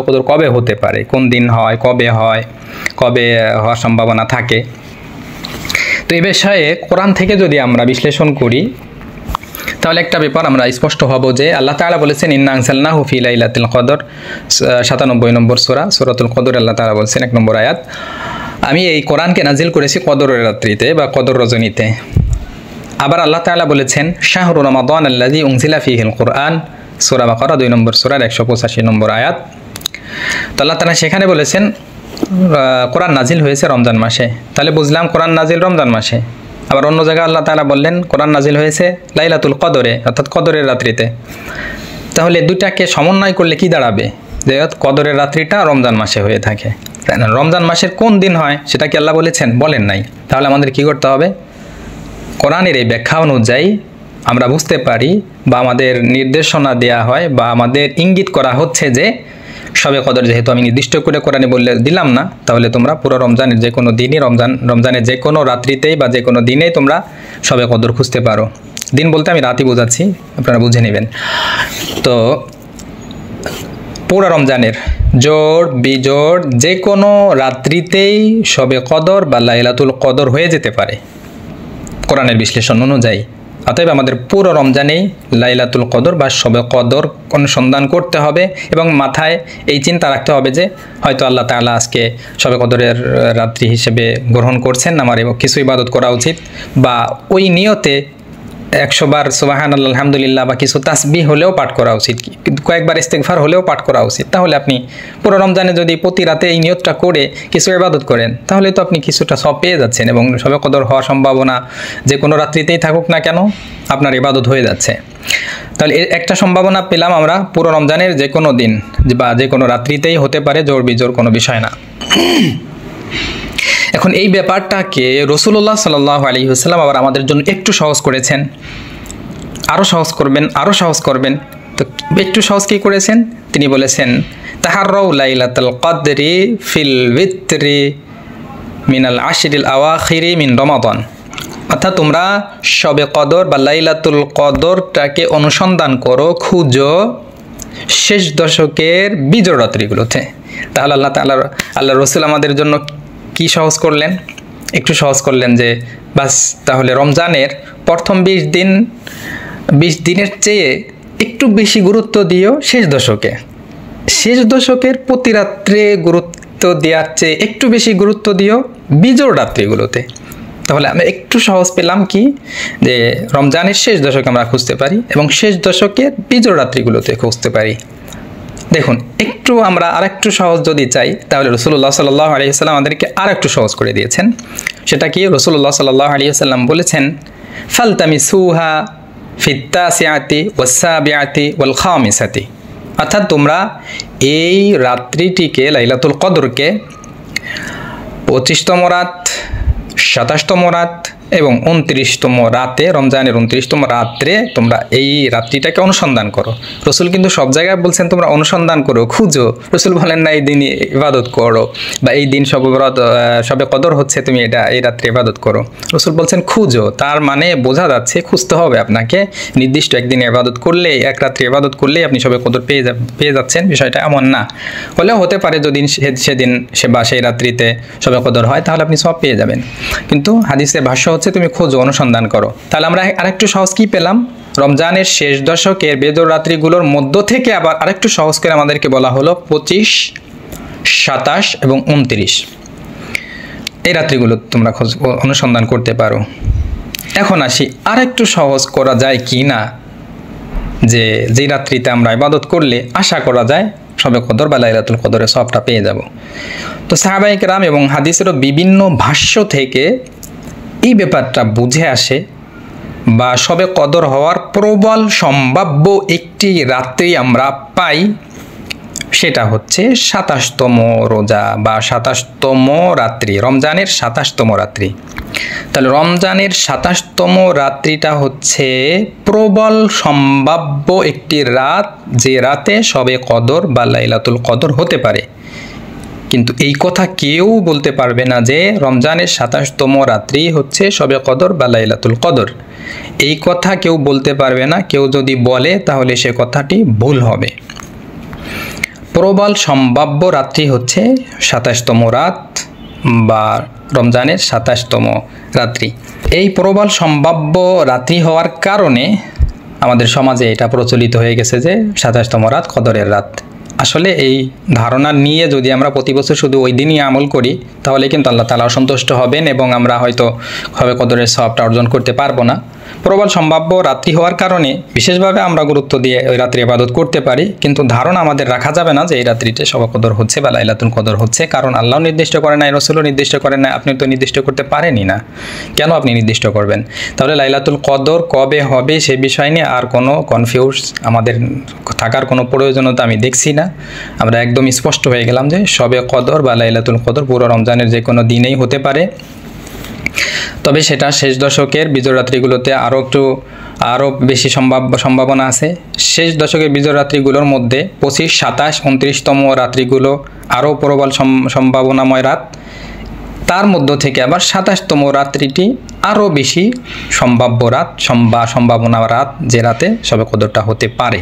কদর কবে হতে পারে, কোন দিন হয়, কবে হওয়ার সম্ভাবনা থাকে। তো এই বিষয়ে কোরআন থেকে যদি আমরা বিশ্লেষণ করি তাহলে একটা ব্যাপার আমরা স্পষ্ট হব যে আল্লাহ তাআলা বলেছেন ইন্না আনজালনাহু ফি লাইলাতুল কদর, 97 নম্বর সূরাতুল কদর। আল্লাহ তাআলা বলেছেন 1 নম্বর আয়াত, আমি এই কোরআনকে নাজিল করেছি কদরের রাত্রিতে বা কদর রজনীতে। আবার আল্লাহ তাআলা বলেছেন শাহরু রমাদান আল্লাযী উনজিলা ফীহিল কুরআন, সূরা বাকারা 2 নম্বর সূরার 185 নম্বর আয়াত। তো আল্লাহ তাআলা সেখানে বলেছেন কোরআন নাজিল হয়েছে রমজান মাসে, তাহলে বুঝলাম কোরআন নাজিল রমজান মাসে। আবার অন্য জায়গায় আল্লাহ তাআলা বললেন কোরআন নাজিল হয়েছে লাইলাতুল কদরে, অর্থাৎ কদরের রাত্রিতে। তাহলে দুইটাকে সমন্বয় করলে কি দাঁড়াবে, যে কদরের রাত্রিটা রমজান মাসে হয়ে থাকে। রমজান মাসের কোন দিন হয় সেটা কি আল্লাহ বলেছেন? বলেন নাই। তাহলে আমাদের কি করতে হবে? কোরআনের এই ব্যাখ্যা অনুযায়ী আমরা বুঝতে পারি বা আমাদের নির্দেশনা দেয়া হয় বা আমাদের ইঙ্গিত করা হচ্ছে যে শবে কদর যেহেতু আমি নির্দিষ্ট করে কোরআনে বললে দিলাম না, তাহলে তোমরা পুরো রমজানের যে কোনো দিনই রমজানের যে কোনো রাত্রিতেই বা যে কোনো দিনেই তোমরা শবে কদর খুঁজতে পারো। দিন বলতে আমি রাতই বোঝাচ্ছি, আপনারা বুঝে নেবেন। তো পুরো রমজানের জোড় বিজোড় যে কোনো রাত্রিতেই শবে কদর বা লাইলাতুল কদর হয়ে যেতে পারে কোরআনের বিশ্লেষণ অনুযায়ী। অতএব আমাদের পুরো রমজানেই লাইলাতুল কদর বা শবে কদর অনুসন্ধান করতে হবে এবং মাথায় এই চিন্তা রাখতে হবে যে হয়তো আল্লাহ তাআলা আজকে শবে কদরের রাত্রি হিসেবে গ্রহণ করছেন, আমার কিছু ইবাদত করা উচিত, বা ওই নিয়তে 100 বার সুবহানাল্লাহ আলহামদুলিল্লাহ বা কিছু তাসবিহ হলেও পাঠ করা উচিত, কয়েকবার ইস্তেগফার হলেও পাঠ করা উচিত। তাহলে আপনি পুরো রমজানে যদি প্রতি রাতে এই নিয়তটা করে কিছু ইবাদত করেন তাহলে তো আপনি কিছুটা সব পেয়ে যাচ্ছেন এবং শবে কদর হওয়ার সম্ভাবনা যে কোনো রাত্রিতেই থাকুক না কেন আপনার ইবাদত হয়ে যাচ্ছে। তাহলে একটা সম্ভাবনা পেলাম আমরা, পুরো রমজানের যে কোনো দিন বা যে কোনো রাত্রিতেই হতে পারে, জোর বিজোর কোনো বিষয় না। এখন এই ব্যাপারটাকে রাসূলুল্লাহ সাল্লাল্লাহু আলাইহি ওয়াসাল্লাম আবার আমাদের জন্য একটু সহজ করেছেন, আরও সহজ করবেন। তো একটু সহজ কী করেছেন? তিনি বলেছেন তাহাররাউ লাইলাতুল কদরি ফিল উইত্রি মিনাল আশরিল আওয়াখিরি মিন রমাদান, অর্থাৎ তোমরা শবে কদর বা লাইলাতুল কদরটাকে অনুসন্ধান করো, খুঁজো শেষ দশকের বিজোড় রাত্রিগুলোতে। তাহলে আল্লাহ রসুল আমাদের জন্য কি সহজ করলেন? একটু সহজ করলেন যে বাস তাহলে রমজানের প্রথম 20 দিনের চেয়ে একটু বেশি গুরুত্ব দিও শেষ দশকের প্রতি রাত্রে গুরুত্ব দেওয়ার চেয়ে একটু বেশি গুরুত্ব দিও বিজোড় রাত্রিগুলোতে। তাহলে আমরা একটু সহজ পেলাম কি, যে রমজানের শেষ দশকে আমরা খুঁজতে পারি এবং শেষ দশকের বিজোড় রাত্রিগুলোতে খুঁজতে পারি। দেখুন একটু আমরা আরেকটু সহজ যদি চাই তাহলে রাসূলুল্লাহ সাল্লাল্লাহু আলাইহি ওয়াসাল্লাম আমাদেরকে আরেকটু সহজ করে দিয়েছেন। সেটা কি? রাসূলুল্লাহ সাল্লাল্লাহু আলাইহি ওয়াসাল্লাম বলেছেন ফালতামিসুহা ফিত তাসিআতি ওয়াস সাবিআতি ওয়াল খামিসাতি, অর্থাৎ তোমরা এই রাত্রিটিকে লাইলাতুল কদরকে 25তম রাত, 27তম রাত এবং 29তম রাতে, রমজানের 29তম রাত্রে তোমরা এই রাত্রিটাকে অনুসন্ধান করো। রসুল কিন্তু সব জায়গায় বলছেন তোমরা অনুসন্ধান করো, খুঁজো। রসুল বলেন না এই দিন ইবাদত করো বা এই দিন শবে কদর হচ্ছে তুমি এই রাত্রে ইবাদত করো। রসুল বলছেন খুঁজো, তার মানে বোঝা যাচ্ছে খুঁজতে হবে আপনাকে। নির্দিষ্ট একদিন ইবাদত করলে, এক রাত্রে ইবাদত করলেই আপনি শবে কদর পেয়ে যাচ্ছেন, বিষয়টা এমন না। হলেও হতে পারে যদি সেদিন বা সেই রাত্রিতে শবে কদর হয় তাহলে আপনি সব পেয়ে যাবেন। কিন্তু হাদিসের ভাষ্য হচ্ছে তুমি খোঁজো, অনুসন্ধান করো। তাহলে আমরা আরেকটু সহজ কি পেলাম? রমজানের শেষ দশকের বেজোড় রাত্রিগুলোর মধ্য থেকে আবার আরেকটু সহজ করে আমাদেরকে বলা হলো 25, 27 এবং 29 এই রাত্রিগুলো তোমরা অনুসন্ধান করতে পারো। এখন আসি আরেকটু সহজ করা যায় কি না, যে রাত্রিতে আমরা ইবাদত করলে আশা করা যায় শবে কদর বা লাইলাতুল কদরের সবটা পেয়ে যাব। তো সাহাবায়ে কেরাম এবং হাদিসেরও বিভিন্ন ভাষ্য থেকে এই ব্যাপারটা বুঝে আসে বা শবে কদর হওয়ার প্রবল সম্ভাব্য একটি রাত্রি আমরা পাই, সেটা হচ্ছে 27তম রোজা বা 27তম রাত্রি, রমজানের 27তম রাত্রি। তাহলে রমজানের 27তম রাত্রিটা হচ্ছে প্রবল সম্ভাব্য একটি রাত, যে রাতে শবে কদর বা লাইলাতুল কদর হতে পারে। কিন্তু এই কথা কেউ বলতে পারবে না যে রমজানের 27তম রাত্রি হচ্ছে শবে কদর বা লাইলাতুল কদর। এই কথা কেউ বলতে পারবে না। কেউ যদি বলে তাহলে সে কথাটি ভুল হবে। প্রবল সম্ভাব্য রাত্রি হচ্ছে 27তম রাত বা রমজানের 27তম রাত্রি। এই প্রবল সম্ভাব্য রাত্রি হওয়ার কারণে আমাদের সমাজে এটা প্রচলিত হয়ে গেছে যে 27তম রাত কদরের রাত। আসলে এই ধারণা নিয়ে যদি আমরা প্রতি বছর শুধু ওই দিনই আমল করি তাহলে কিন্তু আল্লাহ তাআলা অসন্তুষ্ট হবেন এবং আমরা হয়তো সবে কদরের সওয়াবটা অর্জন করতে পারবো না। প্রবল সম্ভাব্য রাত্রি হওয়ার কারণে বিশেষভাবে আমরা গুরুত্ব দিয়ে ওই রাত্রি ইবাদত করতে পারি, কিন্তু ধারণা আমাদের রাখা যাবে না যে এই রাত্রিতে সবে কদর হচ্ছে বা লাইলাতুল কদর হচ্ছে, কারণ আল্লাহ নির্দিষ্ট করে নাই, রাসূলও নির্দিষ্ট করেন না, আপনি তো নির্দিষ্ট করতে পারেনই না। কেন আপনি নির্দিষ্ট করবেন? তাহলে লাইলাতুল কদর কবে হবে সে বিষয় নিয়ে আর কোনো কনফিউজ আমাদের থাকার কোনো প্রয়োজনীয়তা আমি দেখছি না। আমরা একদম স্পষ্ট হয়ে গেলাম যে সবে কদর বা লাইলাতুল কদর পুরো রমজানের যে কোনো দিনেই হতে পারে। তবে সেটা শেষ দশকের বিজয় রাত্রিগুলোতে আরও বেশি সম্ভাবনা আছে। শেষ দশকের বিজয় রাত্রিগুলোর মধ্যে 25, 27, 29তম রাত্রিগুলো আরও প্রবল সম্ভাবনাময় রাত। তার মধ্য থেকে আবার 27তম রাত্রিটি আরও বেশি সম্ভাব্য রাত, সম্ভাবনা রাত, যে রাতে সবে কদরটা হতে পারে।